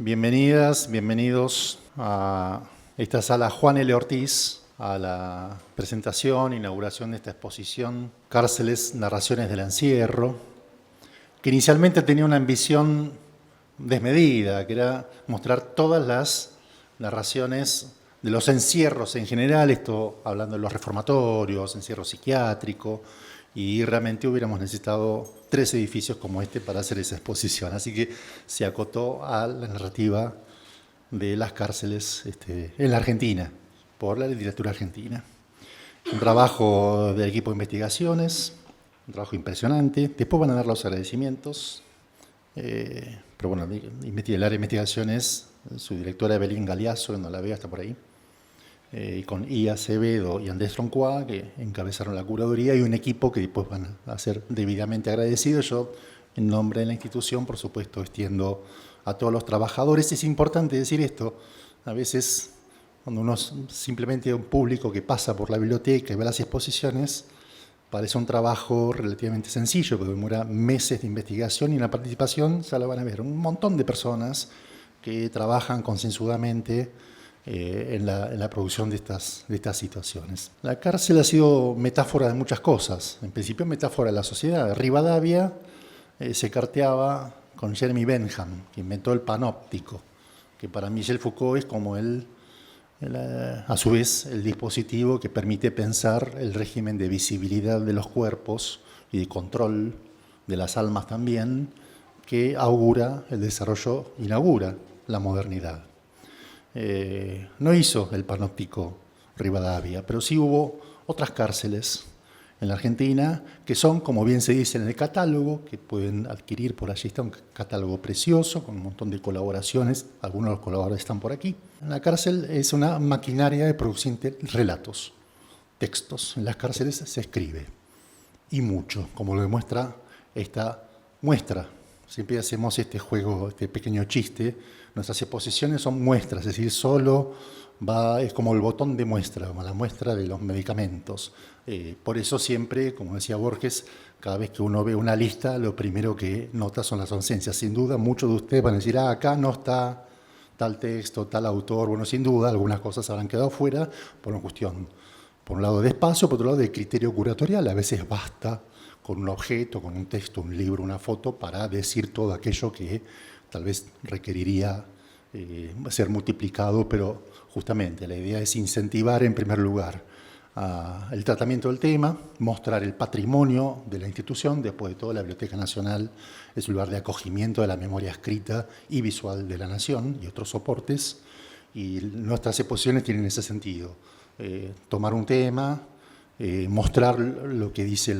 Bienvenidas, bienvenidos a esta sala Juan L. Ortiz, a la presentación, inauguración de esta exposición Cárceles, Narraciones del Encierro, que inicialmente tenía una ambición desmedida, que era mostrar todas las narraciones de los encierros en general, esto hablando de los reformatorios, encierro psiquiátrico, y realmente hubiéramos necesitado 3 edificios como este para hacer esa exposición. Así que se acotó a la narrativa de las cárceles en la Argentina, por la literatura argentina. Un trabajo del equipo de investigaciones, un trabajo impresionante. Después van a dar los agradecimientos. Pero bueno, el área de investigación es su directora Evelyn Galeazzo, no la veo, está por ahí. Y con Ia Acevedo y Andrés Troncois, que encabezaron la curaduría, y un equipo que después van a ser debidamente agradecidos. Yo, en nombre de la institución, por supuesto, extiendo a todos los trabajadores. Es importante decir esto, a veces cuando uno simplemente un público que pasa por la biblioteca y ve las exposiciones, parece un trabajo relativamente sencillo, porque demora meses de investigación, y en la participación ya lo van a ver, un montón de personas que trabajan concienzudamente en la producción de estas situaciones. La cárcel ha sido metáfora de muchas cosas. En principio, metáfora de la sociedad. Rivadavia se carteaba con Jeremy Bentham, que inventó el panóptico, que para Michel Foucault es como a su vez el dispositivo que permite pensar el régimen de visibilidad de los cuerpos y de control de las almas también, que inaugura la modernidad. No hizo el panóptico Rivadavia, pero sí hubo otras cárceles en la Argentina que son, como bien se dice en el catálogo, que pueden adquirir por allí. Está un catálogo precioso con un montón de colaboraciones, algunos de los colaboradores están por aquí. La cárcel es una maquinaria de producir relatos, textos. En las cárceles se escribe, y mucho, como lo demuestra esta muestra. Siempre hacemos este juego, este pequeño chiste. Nuestras exposiciones son muestras, es decir, es como el botón de muestra, como la muestra de los medicamentos. Por eso siempre, como decía Borges, cada vez que uno ve una lista, lo primero que nota son las ausencias. Sin duda, muchos de ustedes van a decir, acá no está tal texto, tal autor. Bueno, sin duda, algunas cosas habrán quedado fuera por una cuestión, por un lado de espacio, por otro lado de criterio curatorial. A veces basta con un objeto, con un texto, un libro, una foto, para decir todo aquello que tal vez requeriría ser multiplicado, pero justamente la idea es incentivar en primer lugar el tratamiento del tema, mostrar el patrimonio de la institución. Después de todo, la Biblioteca Nacional es un lugar de acogimiento de la memoria escrita y visual de la Nación y otros soportes, y nuestras exposiciones tienen ese sentido. Tomar un tema, mostrar lo que dice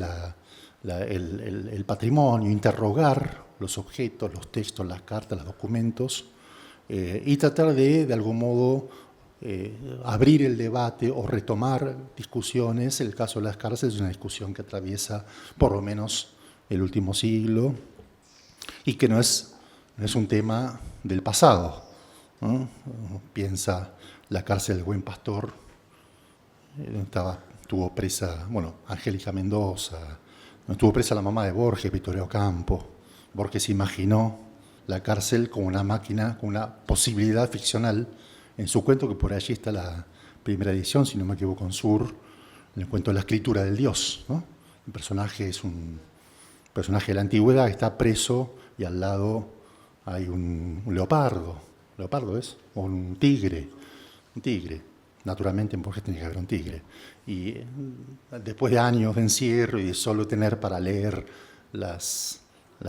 el patrimonio, interrogar los objetos, los textos, las cartas, los documentos, y tratar de algún modo, abrir el debate o retomar discusiones. El caso de las cárceles es una discusión que atraviesa por lo menos el último siglo, y que no es un tema del pasado, ¿no? Piensa la cárcel del Buen Pastor, tuvo presa, Angélica Mendoza, estuvo presa la mamá de Borges, Vittorio Ocampo. Borges imaginó la cárcel como una máquina, como una posibilidad ficcional, en su cuento, que por allí está la primera edición, si no me equivoco, en Sur, en el cuento de la escritura del Dios, ¿no? El personaje es un personaje de la antigüedad que está preso, y al lado hay un leopardo. ¿Leopardo es? O un tigre. Un tigre. Naturalmente en Borges tenía que haber un tigre. Y después de años de encierro y de solo tener para leer las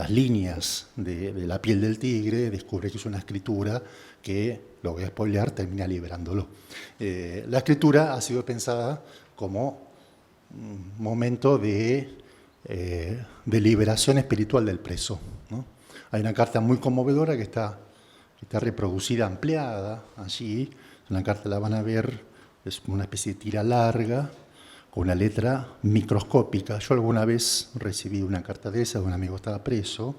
líneas de la piel del tigre, descubre que es una escritura que, lo voy a spoilear, termina liberándolo. La escritura ha sido pensada como un momento de liberación espiritual del preso, ¿no? Hay una carta muy conmovedora que está reproducida, ampliada allí. Una carta, la van a ver, es como una especie de tira larga, con una letra microscópica. Yo alguna vez recibí una carta de esa de un amigo que estaba preso,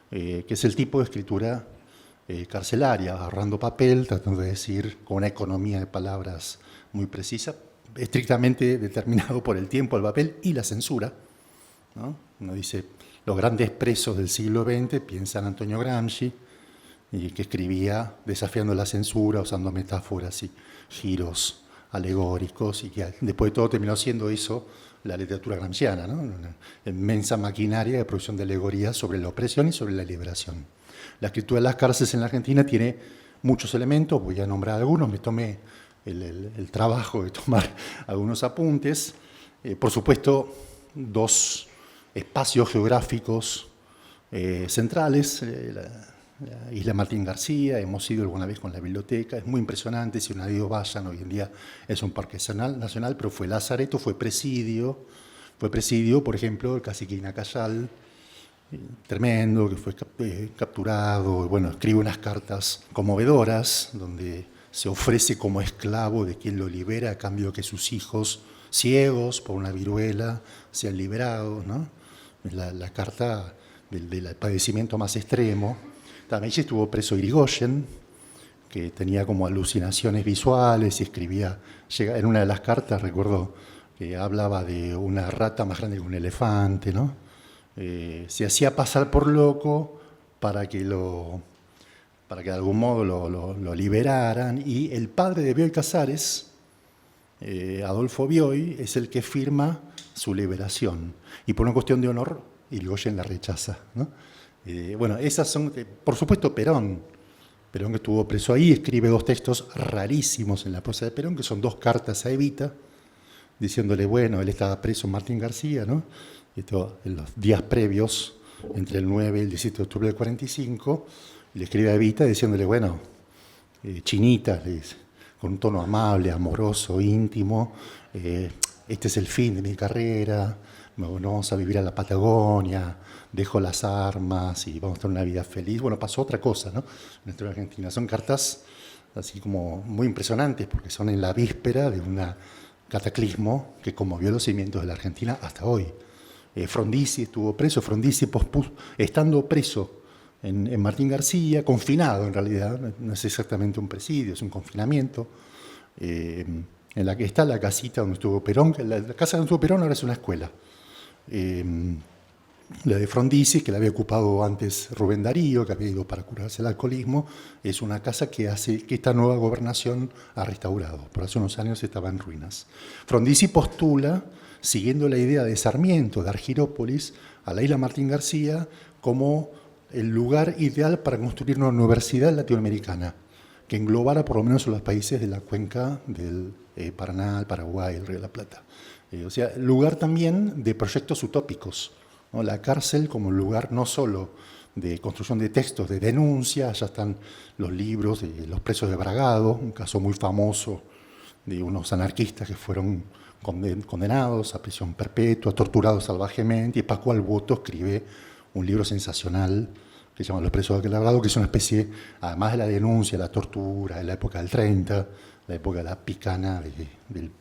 que es el tipo de escritura carcelaria, agarrando papel, tratando de decir con una economía de palabras muy precisa, estrictamente determinado por el tiempo, el papel y la censura, ¿no? Uno dice, los grandes presos del siglo XX, piensa en Antonio Gramsci, y que escribía desafiando la censura, usando metáforas y giros alegóricos, y que después de todo terminó siendo eso la literatura gramsciana, ¿no? Una inmensa maquinaria de producción de alegorías sobre la opresión y sobre la liberación. La escritura de las cárceles en la Argentina tiene muchos elementos, voy a nombrar algunos, me tomé el trabajo de tomar algunos apuntes. Por supuesto, dos espacios geográficos centrales, la Isla Martín García, hemos ido alguna vez con la biblioteca, es muy impresionante, si uno ha ido vayan, hoy en día es un parque nacional, pero fue lazareto, fue presidio, por ejemplo, el cacique Inacayal, tremendo, que fue capturado, bueno, escribe unas cartas conmovedoras, donde se ofrece como esclavo de quien lo libera a cambio de que sus hijos, ciegos por una viruela, sean liberados, ¿no? La carta del padecimiento más extremo. También estuvo preso Irigoyen, que tenía como alucinaciones visuales y escribía, en una de las cartas, recuerdo, que hablaba de una rata más grande que un elefante, ¿no? Se hacía pasar por loco para que de algún modo lo liberaran, y el padre de Bioy Casares, Adolfo Bioy, es el que firma su liberación, y por una cuestión de honor Irigoyen la rechaza, ¿no? Bueno, esas son, por supuesto, Perón que estuvo preso ahí, escribe dos textos rarísimos en la prosa de Perón, que son dos cartas a Evita, diciéndole, bueno, él estaba preso en Martín García, ¿no? Esto, en los días previos, entre el 9 y el 17 de octubre del 45, le escribe a Evita diciéndole, bueno, Chinita, le dice, con un tono amable, amoroso, íntimo, este es el fin de mi carrera, nos vamos a vivir a la Patagonia, dejo las armas y vamos a tener una vida feliz. Bueno, pasó otra cosa, ¿no? En la historia argentina. Son cartas así como muy impresionantes, porque son en la víspera de un cataclismo que conmovió los cimientos de la Argentina hasta hoy. Frondizi estuvo preso, Frondizi estando preso en Martín García, confinado en realidad, no es exactamente un presidio, es un confinamiento, en la que está la casita donde estuvo Perón, la casa donde estuvo Perón ahora es una escuela. La de Frondizi, que la había ocupado antes Rubén Darío, que había ido para curarse el alcoholismo, es una casa que esta nueva gobernación ha restaurado. Por hace unos años estaba en ruinas. Frondizi postula, siguiendo la idea de Sarmiento, de Argirópolis, a la isla Martín García como el lugar ideal para construir una universidad latinoamericana, que englobara por lo menos a los países de la cuenca del Paraná, el Paraguay, el Río de la Plata. O sea, lugar también de proyectos utópicos, ¿no? La cárcel como lugar no solo de construcción de textos, de denuncia, ya están los libros de los presos de Bragado, un caso muy famoso de unos anarquistas que fueron condenados a prisión perpetua, torturados salvajemente, y Paco Alboto escribe un libro sensacional que se llama Los presos de Bragado, que es una especie, además de la denuncia, la tortura, de la época del 30, la época de la picana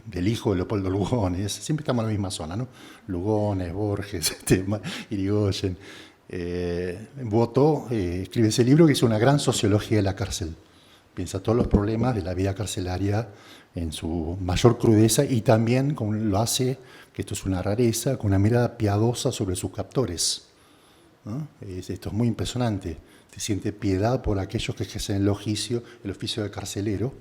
del hijo de Leopoldo Lugones, siempre estamos en la misma zona, ¿no? Lugones, Borges, Irigoyen. Boto escribe ese libro que es una gran sociología de la cárcel. Piensa todos los problemas de la vida carcelaria en su mayor crudeza, y también, como lo hace, que esto es una rareza, con una mirada piadosa sobre sus captores, ¿no? Esto es muy impresionante. Te siente piedad por aquellos que ejercen el oficio de carcelero,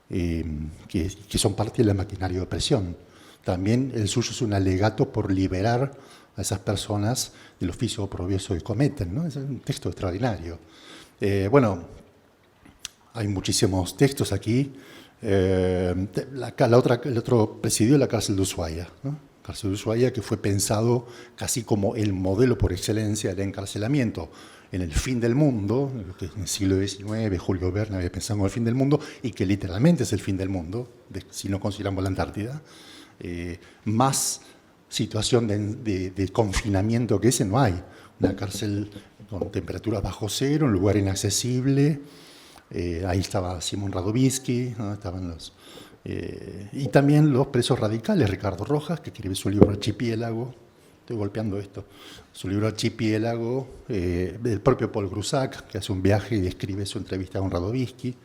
que son parte de la maquinaria de opresión. También el suyo es un alegato por liberar a esas personas del oficio oprobioso que cometen, ¿no? Es un texto extraordinario. Bueno, hay muchísimos textos aquí. El otro presidió la cárcel de Ushuaia, ¿no? Cárcel de Ushuaia, que fue pensado casi como el modelo por excelencia del encarcelamiento en el fin del mundo, en el siglo XIX, Julio Verne había pensado en el fin del mundo, y que literalmente es el fin del mundo, si no consideramos la Antártida. Más situación de confinamiento que ese no hay. Una cárcel con temperaturas bajo cero, un lugar inaccesible. Ahí estaba Simón Radovisky, ¿no? Estaban y también los presos radicales, Ricardo Rojas, que escribe su libro Archipiélago. Estoy golpeando esto. Su libro Archipiélago, del propio Paul Grusac, que hace un viaje y describe su entrevista con Radovisky.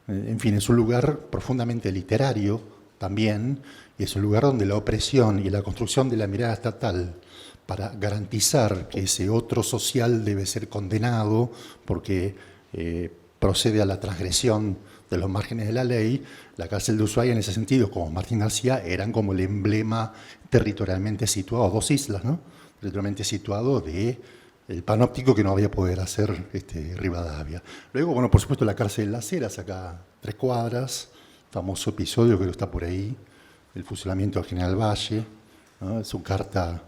En fin, es un lugar profundamente literario también, y es un lugar donde la opresión y la construcción de la mirada estatal para garantizar que ese otro social debe ser condenado porque procede a la transgresión de los márgenes de la ley. La cárcel de Ushuaia, en ese sentido, como Martín García, eran como el emblema territorialmente situado, 2 islas, ¿no? Territorialmente situado de el panóptico que no había poder hacer Rivadavia. Luego, bueno, por supuesto, la cárcel de Las Heras, acá a 3 cuadras, famoso episodio que está por ahí, el fusilamiento del general Valle, ¿no? Su carta,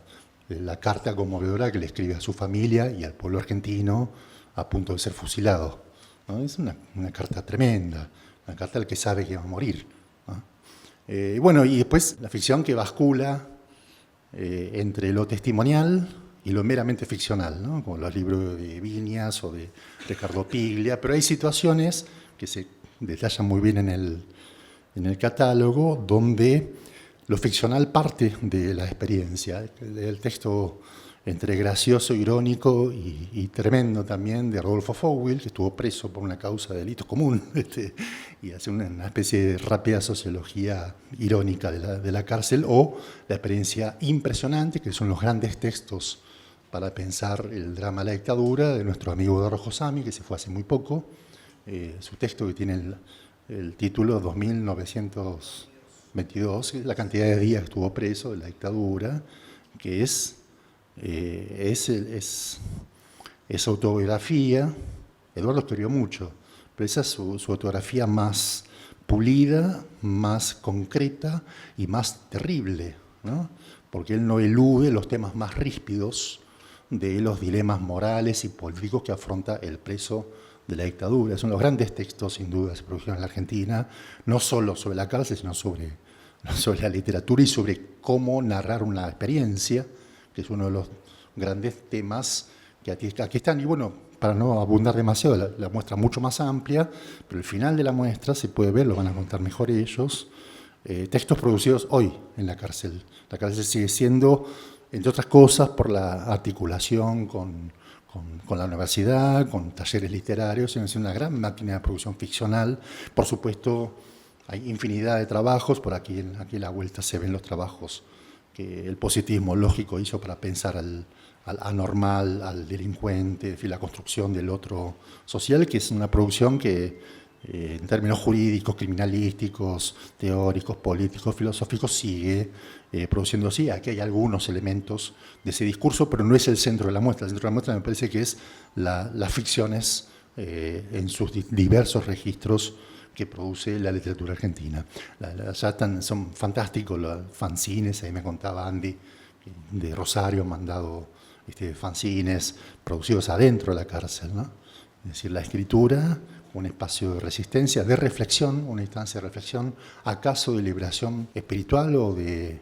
la carta conmovedora que le escribe a su familia y al pueblo argentino a punto de ser fusilado, ¿no? Es una carta tremenda, una carta al que sabe que va a morir, ¿no? Bueno, y después la ficción que bascula entre lo testimonial y lo meramente ficcional, ¿no? Como los libros de Viñas o de Ricardo Piglia, pero hay situaciones que se detallan muy bien en el catálogo donde lo ficcional parte de la experiencia. El texto entre gracioso, irónico y tremendo también de Rodolfo Fowell, que estuvo preso por una causa de delito común, y hace una especie de rápida sociología irónica de la cárcel, o la experiencia impresionante, que son los grandes textos para pensar el drama de la dictadura, de nuestro amigo Eduardo Josami, que se fue hace muy poco, su texto que tiene el título 2922, la cantidad de días que estuvo preso de la dictadura, que es autobiografía. Eduardo escribió mucho, pero esa es su autobiografía más pulida, más concreta y más terrible, ¿no? Porque él no elude los temas más ríspidos de los dilemas morales y políticos que afronta el preso de la dictadura. Son los grandes textos, sin duda, que se produjeron en la Argentina, no solo sobre la cárcel, sino sobre la literatura y sobre cómo narrar una experiencia, que es uno de los grandes temas que aquí están. Y bueno, para no abundar demasiado, la muestra es mucho más amplia, pero el final de la muestra se puede ver, lo van a contar mejor ellos, textos producidos hoy en la cárcel. La cárcel sigue siendo, entre otras cosas, por la articulación con la universidad, con talleres literarios, es una gran máquina de producción ficcional. Por supuesto, hay infinidad de trabajos, por aquí a la vuelta se ven los trabajos que el positivismo lógico hizo para pensar al anormal, al delincuente, la construcción del otro social, que es una producción que en términos jurídicos, criminalísticos, teóricos, políticos, filosóficos, sigue produciendo así. Aquí hay algunos elementos de ese discurso, pero no es el centro de la muestra. El centro de la muestra me parece que es las ficciones en sus diversos registros que produce la literatura argentina. Son fantásticos los fanzines, ahí me contaba Andy, de Rosario, han mandado fanzines producidos adentro de la cárcel, ¿no? Es decir, la escritura, un espacio de resistencia, de reflexión, una instancia de reflexión, acaso de liberación espiritual o de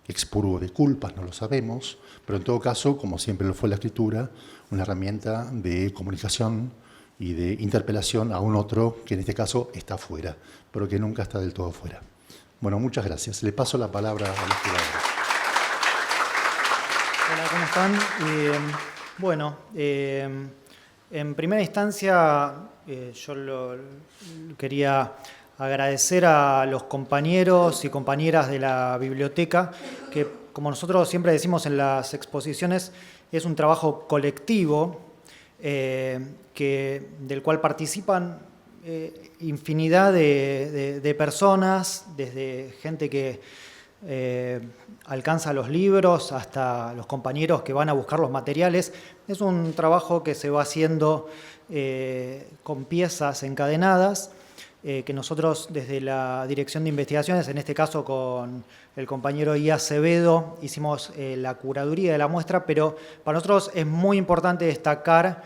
expurgo de culpas, no lo sabemos, pero en todo caso, como siempre lo fue la escritura, una herramienta de comunicación y de interpelación a un otro que en este caso está fuera, pero que nunca está del todo fuera. Bueno, muchas gracias. Le paso la palabra a los curadores. Hola, ¿cómo están? En primera instancia, yo quería agradecer a los compañeros y compañeras de la biblioteca, que como nosotros siempre decimos en las exposiciones, es un trabajo colectivo del cual participan infinidad de personas, desde gente que alcanza los libros hasta los compañeros que van a buscar los materiales. Es un trabajo que se va haciendo con piezas encadenadas, que nosotros desde la Dirección de Investigaciones, en este caso con el compañero I. Acevedo, hicimos la curaduría de la muestra, pero para nosotros es muy importante destacar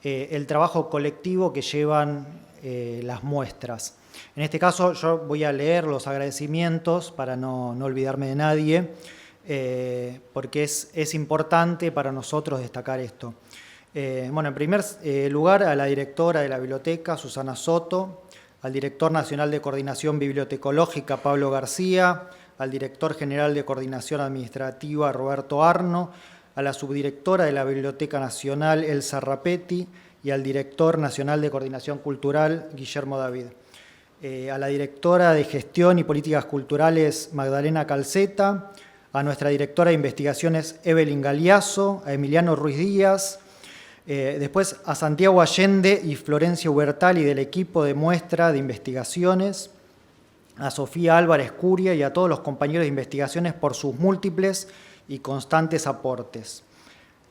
el trabajo colectivo que llevan las muestras. En este caso yo voy a leer los agradecimientos para no olvidarme de nadie, porque es importante para nosotros destacar esto. En primer lugar, a la directora de la biblioteca, Susana Soto, al director nacional de Coordinación Bibliotecológica, Pablo García, al director general de Coordinación Administrativa, Roberto Arno, a la subdirectora de la Biblioteca Nacional, Elsa Rapetti, y al director nacional de Coordinación Cultural, Guillermo David. A la directora de Gestión y Políticas Culturales, Magdalena Calceta, a nuestra directora de Investigaciones, Evelyn Galiazo, a Emiliano Ruiz Díaz, Después a Santiago Allende y Florencia Hubertali del equipo de muestra de investigaciones, a Sofía Álvarez Curia y a todos los compañeros de investigaciones por sus múltiples y constantes aportes.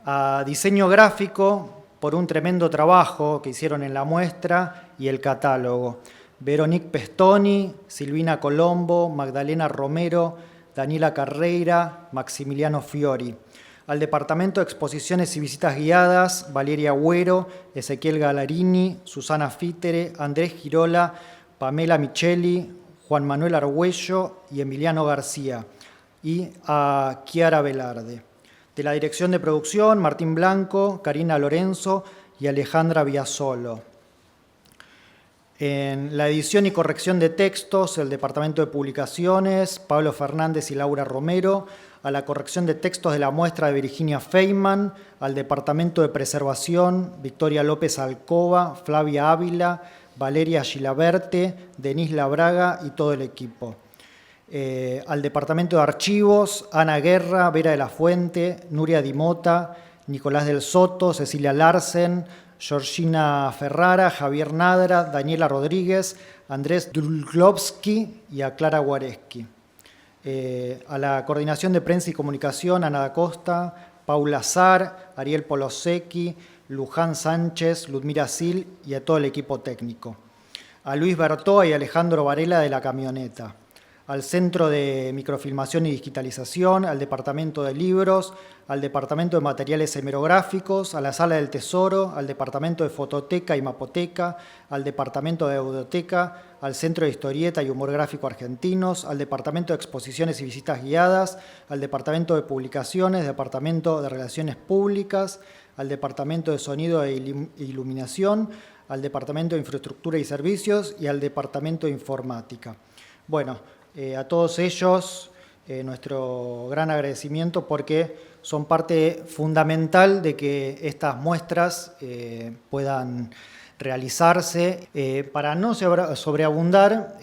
A diseño gráfico por un tremendo trabajo que hicieron en la muestra y el catálogo. Veronique Pestoni, Silvina Colombo, Magdalena Romero, Daniela Carreira, Maximiliano Fiori. Al Departamento de Exposiciones y Visitas Guiadas, Valeria Agüero, Ezequiel Galarini, Susana Fítere, Andrés Girola, Pamela Micheli, Juan Manuel Argüello y Emiliano García. Y a Chiara Velarde. De la Dirección de Producción, Martín Blanco, Karina Lorenzo y Alejandra Biasolo. En la edición y corrección de textos, el Departamento de Publicaciones, Pablo Fernández y Laura Romero. A la corrección de textos de la muestra de Virginia Feynman, al Departamento de Preservación, Victoria López Alcoba, Flavia Ávila, Valeria Gilaberte, Denise Labraga y todo el equipo. Al Departamento de Archivos, Ana Guerra, Vera de la Fuente, Nuria Dimota, Nicolás del Soto, Cecilia Larsen, Georgina Ferrara, Javier Nadra, Daniela Rodríguez, Andrés Dulglovsky y a Clara Guareschi. A la Coordinación de Prensa y Comunicación, Ana da Costa, Paula Zar, Ariel Polosecki, Luján Sánchez, Ludmila Sil y a todo el equipo técnico. A Luis Bertoa y Alejandro Varela de La Camioneta. Al Centro de Microfilmación y Digitalización, al Departamento de Libros, al Departamento de Materiales Hemerográficos, a la Sala del Tesoro, al Departamento de Fototeca y Mapoteca, al Departamento de Audioteca, al Centro de Historieta y Humor Gráfico Argentinos, al Departamento de Exposiciones y Visitas Guiadas, al Departamento de Publicaciones, Departamento de Relaciones Públicas, al Departamento de Sonido e Iluminación, al Departamento de Infraestructura y Servicios y al Departamento de Informática. Bueno, a todos ellos nuestro gran agradecimiento porque son parte fundamental de que estas muestras puedan realizarse. Para no sobreabundar,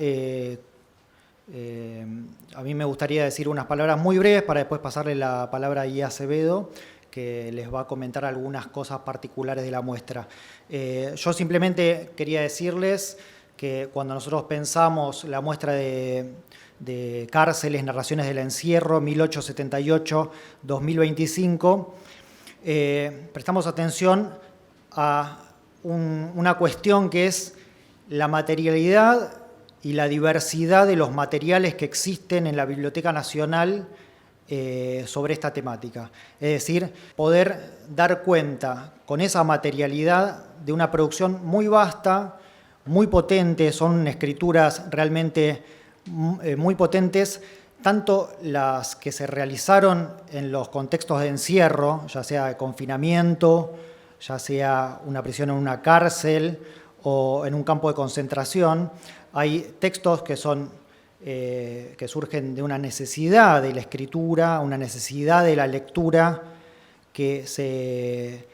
a mí me gustaría decir unas palabras muy breves para después pasarle la palabra a Ia Acevedo, que les va a comentar algunas cosas particulares de la muestra. Yo simplemente quería decirles que cuando nosotros pensamos la muestra de cárceles, narraciones del encierro, 1878-2025, prestamos atención a una cuestión que es la materialidad y la diversidad de los materiales que existen en la Biblioteca Nacional sobre esta temática. Es decir, poder dar cuenta con esa materialidad de una producción muy vasta, muy potente, son escrituras realmente muy potentes, tanto las que se realizaron en los contextos de encierro, ya sea de confinamiento, ya sea una prisión en una cárcel o en un campo de concentración. Hay textos que surgen de una necesidad de la escritura, una necesidad de la lectura, que se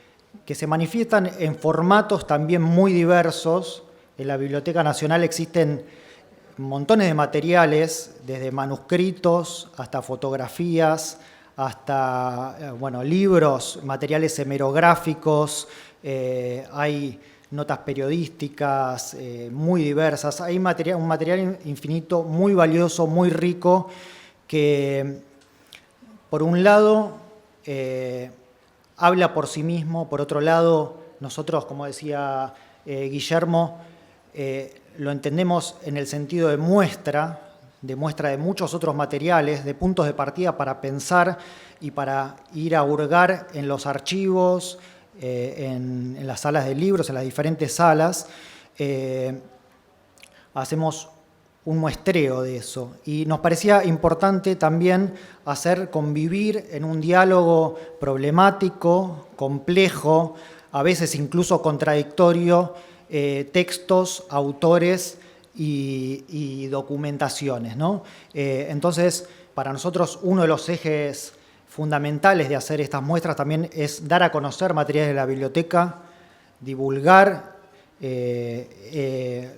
manifiestan en formatos también muy diversos. En la Biblioteca Nacional existen montones de materiales, desde manuscritos hasta fotografías, hasta libros, materiales hemerográficos, hay notas periodísticas muy diversas, hay un material infinito, muy valioso, muy rico, que por un lado habla por sí mismo, por otro lado nosotros, como decía Guillermo, lo entendemos en el sentido de muestra de muchos otros materiales, de puntos de partida para pensar y para ir a hurgar en los archivos, en las salas de libros, en las diferentes salas. Hacemos un muestreo de eso y nos parecía importante también hacer convivir en un diálogo problemático, complejo, a veces incluso contradictorio, textos, autores y documentaciones, ¿no? Entonces, para nosotros uno de los ejes fundamentales de hacer estas muestras también es dar a conocer materiales de la biblioteca, divulgar ese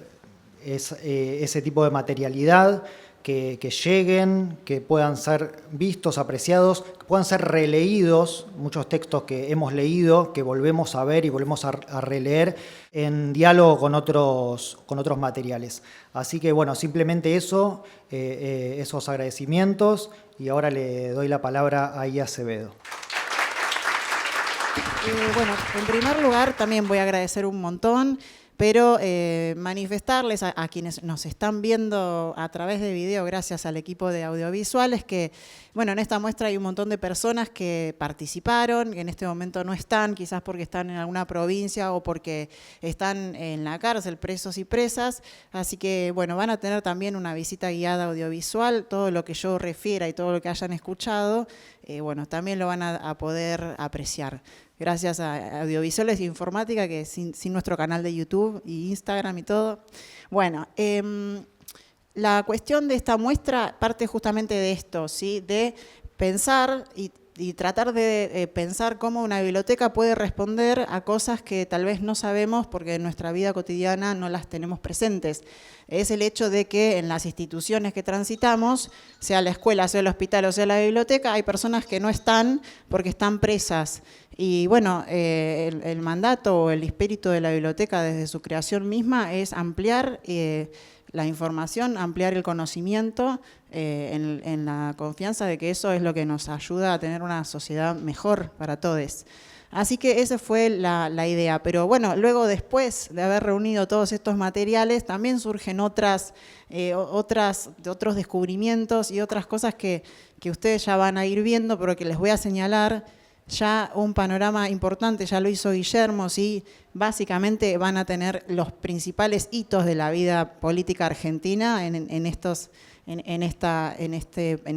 tipo de materialidad que lleguen, que puedan ser vistos, apreciados, que puedan ser releídos, muchos textos que hemos leído, que volvemos a ver y volvemos a releer en diálogo con otros materiales. Así que bueno, simplemente eso, esos agradecimientos, y ahora le doy la palabra a Ia Acevedo. Bueno, en primer lugar también voy a agradecer un montón, pero manifestarles a quienes nos están viendo a través de video, gracias al equipo de audiovisuales, que bueno, en esta muestra hay un montón de personas que participaron, que en este momento no están, quizás porque están en alguna provincia o porque están en la cárcel, presos y presas, así que bueno, van a tener también una visita guiada audiovisual, todo lo que yo refiera y todo lo que hayan escuchado, bueno, también lo van a poder apreciar. Gracias a Audiovisuales e Informática, que sin nuestro canal de YouTube y Instagram y todo. Bueno, la cuestión de esta muestra parte justamente de esto, ¿sí? De pensar y tratar de pensar cómo una biblioteca puede responder a cosas que tal vez no sabemos porque en nuestra vida cotidiana no las tenemos presentes. Es el hecho de que en las instituciones que transitamos, sea la escuela, sea el hospital o sea la biblioteca, hay personas que no están porque están presas. Y bueno, el mandato o el espíritu de la biblioteca desde su creación misma es ampliar la información, ampliar el conocimiento en la confianza de que eso es lo que nos ayuda a tener una sociedad mejor para todos. Así que esa fue la idea. Pero bueno, luego después de haber reunido todos estos materiales, también surgen otros descubrimientos y otras cosas que ustedes ya van a ir viendo, pero que les voy a señalar. Ya un panorama importante, ya lo hizo Guillermo, ¿sí? Básicamente van a tener los principales hitos de la vida política argentina en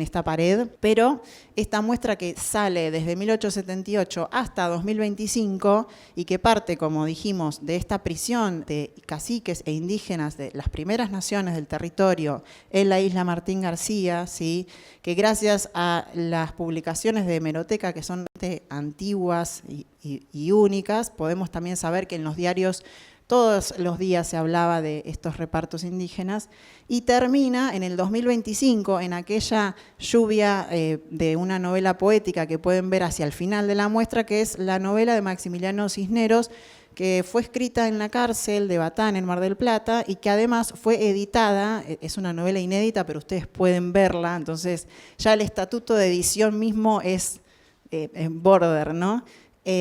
esta pared, pero esta muestra que sale desde 1878 hasta 2025 y que parte, como dijimos, de esta prisión de caciques e indígenas de las primeras naciones del territorio en la isla Martín García, ¿sí? Que gracias a las publicaciones de hemeroteca, que son antiguas y únicas, podemos también saber que en los diarios todos los días se hablaba de estos repartos indígenas, y termina en el 2025 en aquella lluvia de una novela poética que pueden ver hacia el final de la muestra, que es la novela de Maximiliano Cisneros, que fue escrita en la cárcel de Batán, en Mar del Plata, y que además fue editada, es una novela inédita, pero ustedes pueden verla, entonces ya el estatuto de edición mismo es border, ¿no?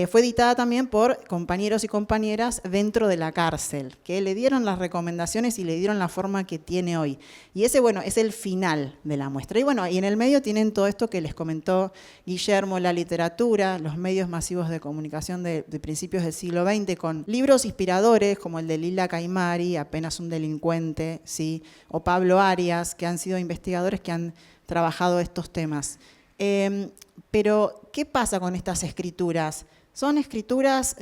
Fue editada también por compañeros y compañeras dentro de la cárcel, que le dieron las recomendaciones y le dieron la forma que tiene hoy. Y ese, bueno, es el final de la muestra. Y bueno, y en el medio tienen todo esto que les comentó Guillermo, la literatura, los medios masivos de comunicación de principios del siglo XX, con libros inspiradores como el de Lila Caimari, Apenas un delincuente, ¿sí? O Pablo Arias, que han sido investigadores que han trabajado estos temas. Pero, ¿qué pasa con estas escrituras? Son escrituras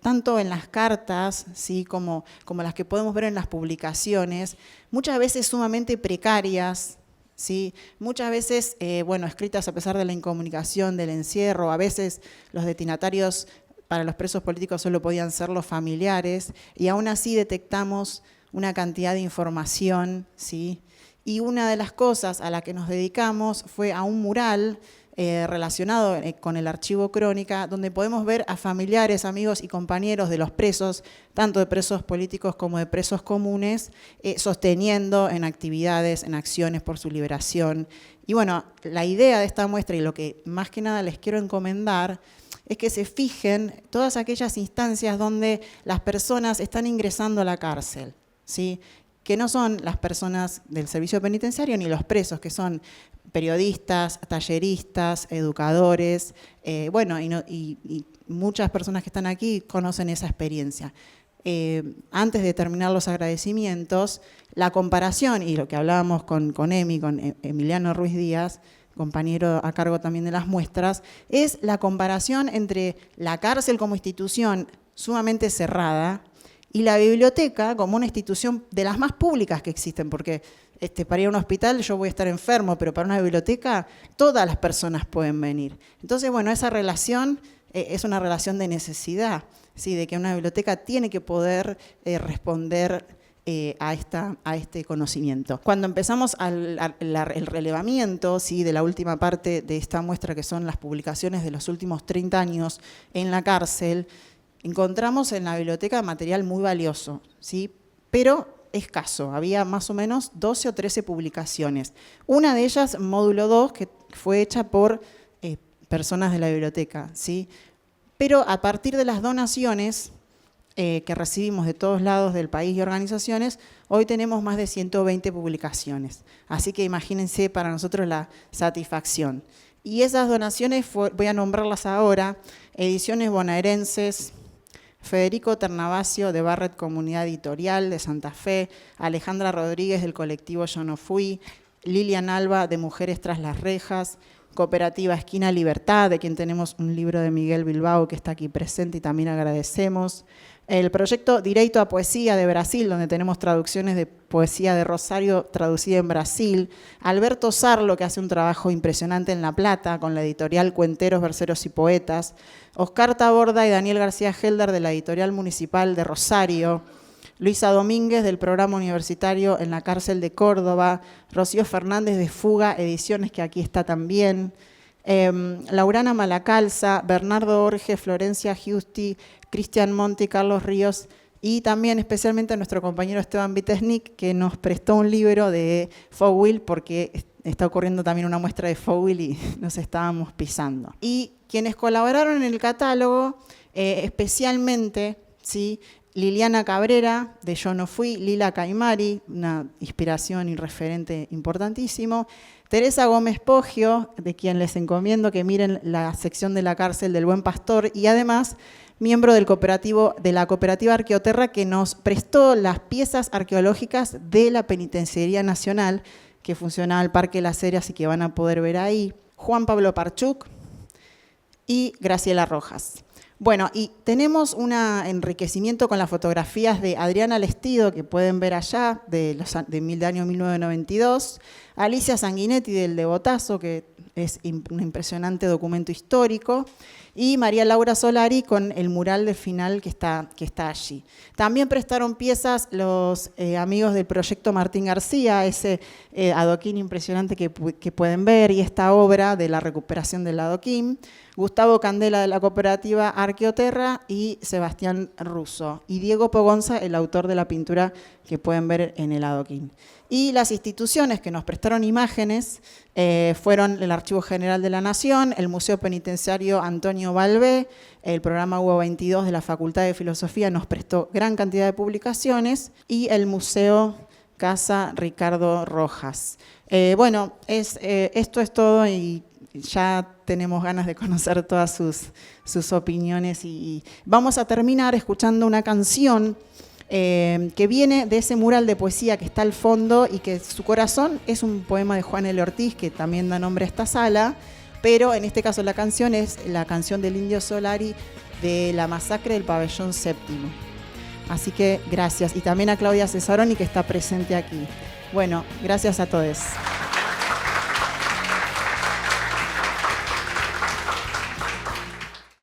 tanto en las cartas, ¿sí? como las que podemos ver en las publicaciones, muchas veces sumamente precarias, ¿sí? Muchas veces bueno, escritas a pesar de la incomunicación, del encierro, a veces los destinatarios para los presos políticos solo podían ser los familiares, y aún así detectamos una cantidad de información, ¿sí? Y una de las cosas a la que nos dedicamos fue a un mural relacionado con el archivo Crónica, donde podemos ver a familiares, amigos y compañeros de los presos, tanto de presos políticos como de presos comunes, sosteniendo en actividades, en acciones por su liberación. Y bueno, la idea de esta muestra, y lo que más que nada les quiero encomendar, es que se fijen todas aquellas instancias donde las personas están ingresando a la cárcel, ¿sí? Que no son las personas del servicio penitenciario ni los presos, que son periodistas, talleristas, educadores, bueno, y muchas personas que están aquí conocen esa experiencia. Antes de terminar los agradecimientos, la comparación, y lo que hablábamos con Emiliano Ruiz Díaz, compañero a cargo también de las muestras, es la comparación entre la cárcel como institución sumamente cerrada y la biblioteca como una institución de las más públicas que existen, porque para ir a un hospital yo voy a estar enfermo, pero para una biblioteca todas las personas pueden venir. Entonces, bueno, esa relación es una relación de necesidad, ¿sí? De que una biblioteca tiene que poder responder a este conocimiento. Cuando empezamos el relevamiento, ¿sí?, de la última parte de esta muestra, que son las publicaciones de los últimos 30 años en la cárcel, encontramos en la biblioteca material muy valioso, ¿sí?, pero escaso. Había más o menos 12 o 13 publicaciones. Una de ellas, módulo 2, que fue hecha por personas de la biblioteca, ¿sí? Pero a partir de las donaciones que recibimos de todos lados del país y organizaciones, hoy tenemos más de 120 publicaciones. Así que imagínense para nosotros la satisfacción. Y esas donaciones, voy a nombrarlas ahora: Ediciones Bonaerenses, Federico Ternavasio de Barret Comunidad Editorial de Santa Fe, Alejandra Rodríguez del colectivo Yo No Fui, Lilian Alba de Mujeres Tras las Rejas, Cooperativa Esquina Libertad, de quien tenemos un libro de Miguel Bilbao que está aquí presente y también agradecemos. El proyecto Direito a Poesía de Brasil, donde tenemos traducciones de poesía de Rosario traducida en Brasil. Alberto Sarlo, que hace un trabajo impresionante en La Plata con la editorial Cuenteros, Verseros y Poetas. Oscar Taborda y Daniel García Helder de la editorial municipal de Rosario. Luisa Domínguez del programa universitario en la cárcel de Córdoba. Rocío Fernández de Fuga Ediciones, que aquí está también. Laurana Malacalza, Bernardo Orge, Florencia Giusti, Cristian Monti, Carlos Ríos y también especialmente a nuestro compañero Esteban Vitesnik, que nos prestó un libro de Fowil porque está ocurriendo también una muestra de Fowil y nos estábamos pisando. Y quienes colaboraron en el catálogo, especialmente, ¿sí?, Liliana Cabrera, de Yo No Fui, Lila Caimari, una inspiración y referente importantísimo, Teresa Gómez Poggio, de quien les encomiendo que miren la sección de la cárcel del Buen Pastor, y además miembro del de la cooperativa Arqueoterra, que nos prestó las piezas arqueológicas de la Penitenciaría Nacional, que funcionaba el Parque Las Heras y que van a poder ver ahí, Juan Pablo Parchuk y Graciela Rojas. Bueno, y tenemos un enriquecimiento con las fotografías de Adriana Lestido, que pueden ver allá, del año 1992, Alicia Sanguinetti del Devotazo, que es un impresionante documento histórico, y María Laura Solari con el mural de final que está allí. También prestaron piezas los amigos del proyecto Martín García, ese adoquín impresionante que pueden ver, y esta obra de la recuperación del adoquín. Gustavo Candela de la cooperativa Arqueoterra y Sebastián Russo. Y Diego Pogonza, el autor de la pintura que pueden ver en el adoquín. Y las instituciones que nos prestaron imágenes fueron el Archivo General de la Nación, el Museo Penitenciario Antonio Balbé, el programa Hugo 22 de la Facultad de Filosofía nos prestó gran cantidad de publicaciones, y el Museo Casa Ricardo Rojas. Bueno, esto es todo y ya tenemos ganas de conocer todas sus opiniones y vamos a terminar escuchando una canción que viene de ese mural de poesía que está al fondo y que su corazón es un poema de Juan L. Ortiz, que también da nombre a esta sala, pero en este caso la canción es la canción del Indio Solari de la masacre del Pabellón Séptimo. Así que gracias. Y también a Claudia Cesaroni, que está presente aquí. Bueno, gracias a todos.